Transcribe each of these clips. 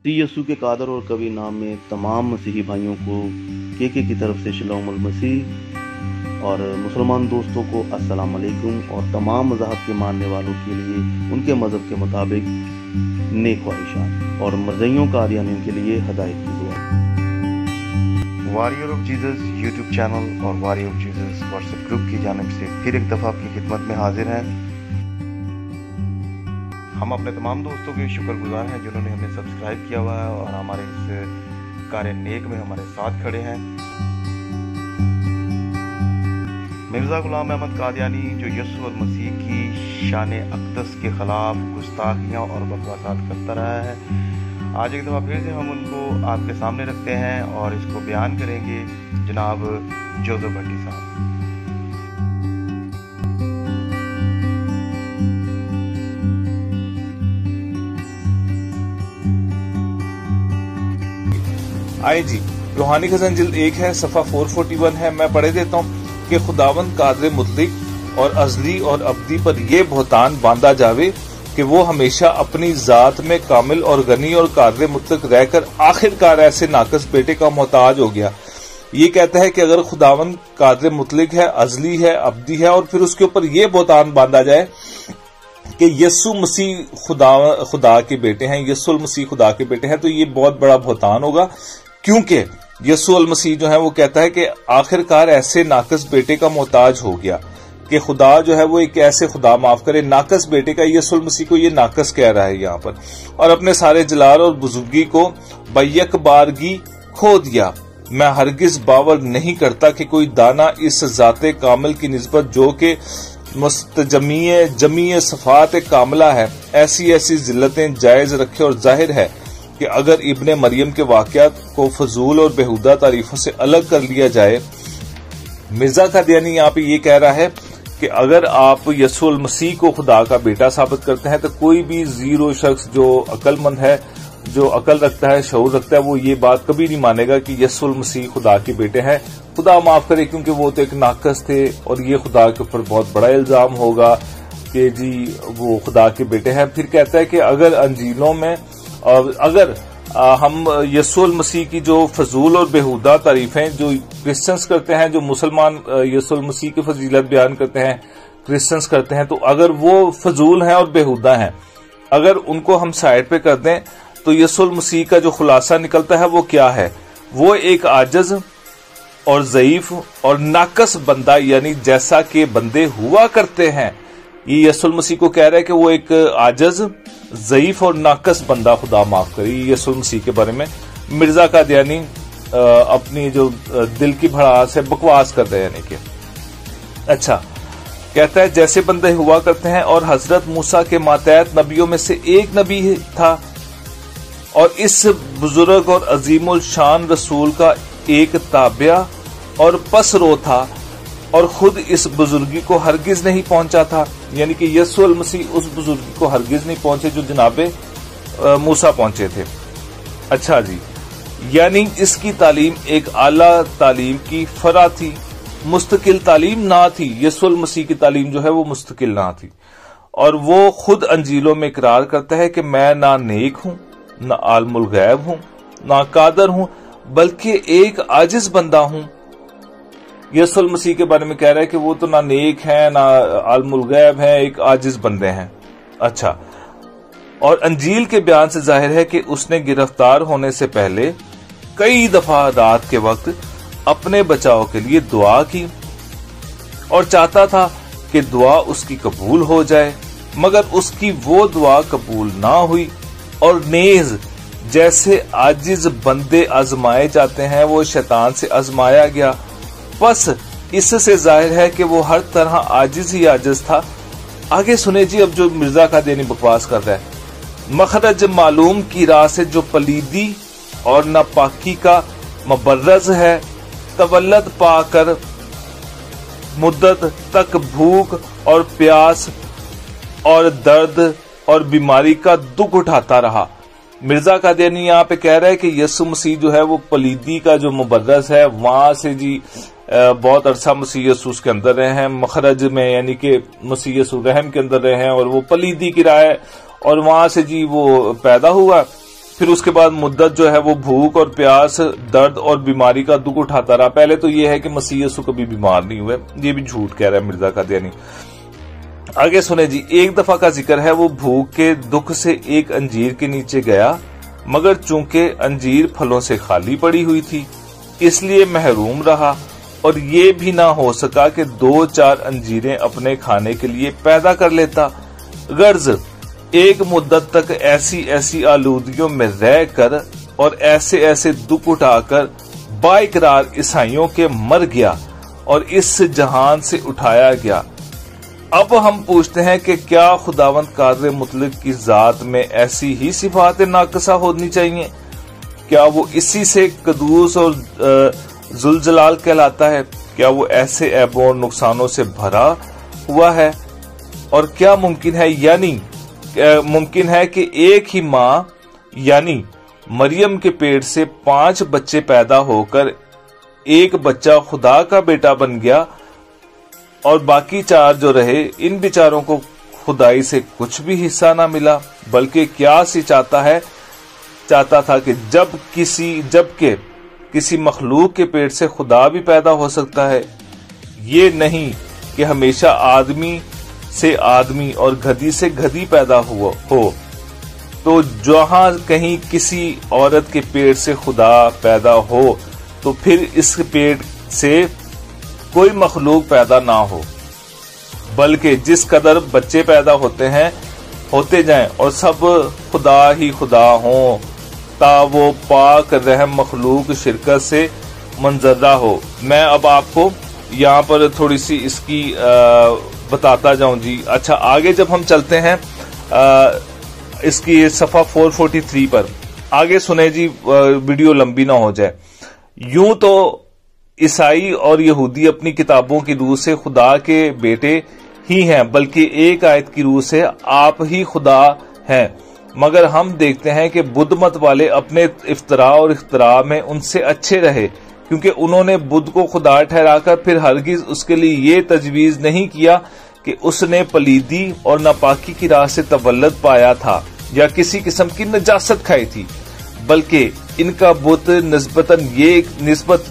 यसु के कादर और कवि नाम में तमाम मसीही भाइयों को के की तरफ से शलोम अल मसीह और मुसलमान दोस्तों को अस्सलाम वालेकुम और तमाम मज़हब के मानने वालों के लिए उनके मज़हब के मुताबिक नेक ख्वाहिशात और मरज़इयों कादियानियों के लिए हदायत की दुआ। Warrior of Jesus YouTube channel और warrior of Jesus WhatsApp group की जानिब से फिर एक दफ़ा आपकी खिदमत में हाजिर हैं। हम अपने तमाम दोस्तों के शुक्रगुजार हैं जिन्होंने हमें सब्सक्राइब किया हुआ है और हमारे इस कार्य नेक में हमारे साथ खड़े हैं। मिर्ज़ा गुलाम अहमद कादियानी जो यसु और मसीह की शान अक़दस के ख़िलाफ़ गुस्ताखियाँ और बकवासात करता रहा है, आज एक दफ़ा फिर से हम उनको आपके सामने रखते हैं और इसको बयान करेंगे जनाब जोसेफ भट्टी साहब। आए जी, रूहानी खज़ान जिल्द 1 है, सफ़ा 441 है। मैं पढ़े देता हूँ कि खुदावंद कादर मुतलक और अज़ली और अब्दी पर यह बहुतान बांधा जावे कि वो हमेशा अपनी ज़ात में कामिल और गनी और कादर मुतलक रहकर आखिरकार ऐसे नाकस बेटे का मोहताज हो गया। ये कहता है कि अगर खुदावंद कादर मुतलक है, अज़ली है, अब्दी है और फिर उसके ऊपर यह बहुतान बांधा जाए कि यसु मसीह खुदा के बेटे हैं, यसुल मसीह खुदा के बेटे हैं, तो ये बहुत बड़ा बहुतान होगा। क्योंकि यसु अल मसीह जो है वो कहता है कि आखिरकार ऐसे नाकस बेटे का मोहताज हो गया कि खुदा जो है वो एक ऐसे खुदा माफ करे नाकस बेटे का, यसुल मसीह को ये नाकस कह रहा है यहाँ पर, और अपने सारे जलाल और बुजुर्गी को बैक बारगी खो दिया। मैं हरगिज बावर नहीं करता कि कोई दाना इस जाते कामिल की निस्बत जो कि जमीय सफात कामला है ऐसी ऐसी जिल्लतें जायज रखे, और जाहिर है कि अगर इब्ने मरियम के वाकयात को फजूल और बेहुदा तारीफों से अलग कर लिया जाए। मिर्जा कादियानी यहाँ पे ये कह रहा है कि अगर आप यसुल मसीह को खुदा का बेटा साबित करते हैं तो कोई भी जीरो शख्स जो अक्लमंद है, जो अकल रखता है, शऊर रखता है, वो ये बात कभी नहीं मानेगा कि यसुल मसीह खुदा के बेटे हैं। खुदा माफ करे, क्योंकि वो तो एक नाकस थे और ये खुदा के ऊपर बहुत बड़ा इल्जाम होगा कि जी वो खुदा के बेटे हैं। फिर कहता है कि अगर अंजीलों में अगर हम यसुल मसीह की जो फजूल और बेहुदा तारीफें जो क्रिश्चियंस करते हैं, जो मुसलमान यसुल मसीह की फजीलत बयान करते हैं, क्रिश्चियंस करते हैं, तो अगर वो फजूल हैं और बेहुदा हैं, अगर उनको हम साइड पे कर दें तो यसुल मसीह का जो खुलासा निकलता है वो क्या है? वो एक आजज और ज़ईफ और नाकस बंदा, यानी जैसा कि बंदे हुआ करते हैं। ये यसुल मसीह को कह रहा है कि वो एक आजज, ज़ईफ और नाकस बंदा, खुदा माफ करे। यसुल मसीह के बारे में मिर्जा कादियानी अपनी जो दिल की भड़ास है बकवास कर रहे हैं, यानी कि अच्छा कहता है जैसे बंदे हुआ करते हैं। और हजरत मूसा के मातहत नबियों में से एक नबी था और इस बुजुर्ग और अजीमुल शान रसूल का एक ताबिया और पसरो था और खुद इस बुजुर्गी को हरगिज नहीं पहुंचा था, यानी कि यसुल मसीह उस बुजुर्गी को हरगिज नहीं पहुंचे जो जनाबे मूसा पहुंचे थे। अच्छा जी, यानी इसकी तालीम एक आला तालीम की फरा थी, मुस्तकिल तालीम ना थी। यसुल मसीह की तालीम जो है वो मुस्तकिल ना थी, और वो खुद अंजीलों में इकरार करता है कि मैं ना नेक हूं, ना आलमुल गैब हूं, ना कादर हूं, बल्कि एक आजिज बंदा हूं। यसुल मसीह के बारे में कह रहा है कि वो तो ना नेक है, ना आलमुल गैब है, एक आजिज बंदे हैं। अच्छा, और अंजील के बयान से जाहिर है कि उसने गिरफ्तार होने से पहले कई दफा रात के वक्त अपने बचाव के लिए दुआ की और चाहता था कि दुआ उसकी कबूल हो जाए, मगर उसकी वो दुआ कबूल ना हुई और नेज जैसे आजिज बंदे आजमाए जाते हैं वो शैतान से आजमाया गया। बस इससे जाहिर है कि वो हर तरह आजिज ही आजिज था। आगे सुने जी, अब जो मिर्जा कादियानी बकवास कर रहा है। मखरज मालूम की राह से जो पलीदी और नापाकी का मबर्रज है, तवल्लद पाकर मुद्दत तक भूख और प्यास और दर्द और बीमारी का दुख उठाता रहा। मिर्जा कादियानी यहाँ पे कह रहा है कि यसु मसीह जो है वो पलीदी का जो मुबर्रज है, वहां से जी बहुत अरसा मसीह यसूस के अंदर रहे हैं, मखरज में यानी कि मसीह यसूस रहम के अंदर रहे हैं, और वो पलीदी की राह है और वहां से जी वो पैदा हुआ। پھر اس کے بعد مدت جو ہے وہ بھوک اور پیاس، درد اور بیماری کا دکھ اٹھاتا رہا۔ پہلے تو یہ ہے کہ مسیح یسوع کبھی بیمار نہیں ہوئے، یہ بھی جھوٹ کہہ رہا ہے مرزا قادیانی۔ آگے سنیں جی، ایک دفعہ کا ذکر ہے وہ بھوک کے دکھ سے ایک انجیر کے نیچے گیا، مگر چونکہ انجیر پھلوں سے خالی پڑی ہوئی تھی اس لیے محروم رہا، اور یہ بھی نہ ہو سکا کہ 2-4 انجیریں اپنے کھانے کے لیے پیدا کر لیتا۔ غرض ایک مدت تک ایسی آلودگیوں میں رہ کر اور ایسے دکھ اٹھا کر بااقرار عیسائیوں کے مر گیا اور اس جہان سے اٹھایا گیا۔ اب ہم پوچھتے ہیں کہ کیا خداوند قادر مطلق کی ذات میں ایسی ہی صفات ناقصہ ہونی چاہیے؟ کیا وہ اسی سے قدوس اور ذوالجلال کہلاتا ہے؟ کیا وہ ایسے عیبوں اور نقصانوں سے بھرا ہوا ہے؟ اور کیا ممکن ہے کہ ایک ہی ماں یعنی مریم کے پیٹ سے 5 بچے پیدا ہو کر ایک بچہ خدا کا بیٹا بن گیا اور باقی 4 جو رہے ان بیچاروں کو خدائی سے کچھ بھی حصہ نہ ملا، بلکہ قیاس ہی چاہتا تھا کہ جبکہ کسی مخلوق کے پیٹ سے خدا بھی پیدا ہو سکتا ہے، یہ نہیں کہ ہمیشہ آدمی سے آدمی اور گدھی سے گدھی پیدا ہو۔ تو جہاں کہیں کسی عورت کے پیٹ سے خدا پیدا ہو تو پھر اس پیٹ سے کوئی مخلوق پیدا نہ ہو، بلکہ جس قدر بچے پیدا ہوتے جائیں اور سب خدا ہی خدا ہوں تا وہ پاک رحم مخلوق شرکت سے منزدہ ہو۔ میں اب آپ کو یہاں پر تھوڑی سی اس کی بتاتا جاؤں جی۔ اچھا، آگے جب ہم چلتے ہیں اس کی صفحہ 443 پر، آگے سنیں جی، ویڈیو لمبی نہ ہو جائے۔ یوں تو عیسائی اور یہودی اپنی کتابوں کی روح سے خدا کے بیٹے ہی ہیں، بلکہ ایک آیت کی روح سے آپ ہی خدا ہیں، مگر ہم دیکھتے ہیں کہ بدھ مت والے اپنے افتراء اور اختراع میں ان سے اچھے رہے، کیونکہ انہوں نے بدھ کو خدا ٹھہرا کر پھر ہرگز اس کے لیے یہ تجویز نہیں کیا کہ اس نے پلیدی اور ناپاکی کی راہ سے تولد پایا تھا یا کسی قسم کی نجاست کھائی تھی، بلکہ ان کا بت نسبت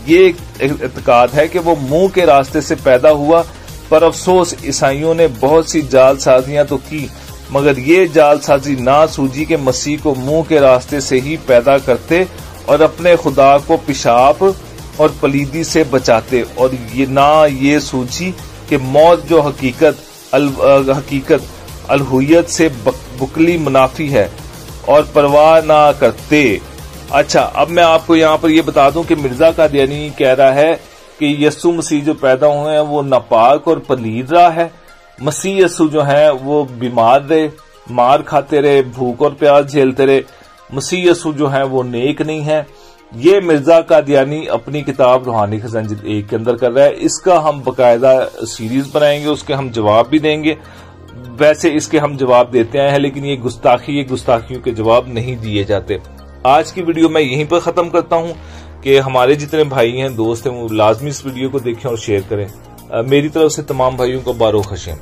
یہ اعتقاد ہے کہ وہ منہ کے راستے سے پیدا ہوا۔ پر افسوس عیسائیوں نے بہت سی جال سازیاں تو کی، مگر یہ جال سازی نہ سوجی کہ مسیح کو منہ کے راستے سے ہی پیدا کرتے اور اپنے خدا کو پیشاب اور پلیدی سے بچاتے، اور نہ یہ سوچی کہ موت جو حقیقت الہویت سے بکلی منافی ہے، اور پرواہ نہ کرتے۔ اچھا، اب میں آپ کو یہاں پر یہ بتا دوں کہ مرزا قادیانی کہہ رہا ہے کہ یسوع مسیح جو پیدا ہوئے ہیں وہ ناپاک اور پلید رہا ہے، مسیح یسوع جو ہیں وہ بیمار رہے، مار کھاتے رہے، بھوک اور پیاس جھیلتے رہے، مسیح یسوع جو ہیں وہ نیک نہیں ہیں۔ یہ مرزا قادیانی اپنی کتاب روحانی خزانہ جلد 1 کے اندر کر رہا ہے۔ اس کا ہم باقاعدہ سیریز بنائیں گے، اس کے ہم جواب بھی دیں گے۔ ویسے اس کے ہم جواب دیتے آئے ہیں، لیکن یہ گستاخیوں کے جواب نہیں دیے جاتے۔ آج کی ویڈیو میں یہیں پر ختم کرتا ہوں کہ ہمارے جتنے بھائی ہیں، دوست ہیں، وہ لازمی اس ویڈیو کو دیکھیں اور شیئر کریں۔ میری طرف سے تمام بھائیوں کو بارو خشم۔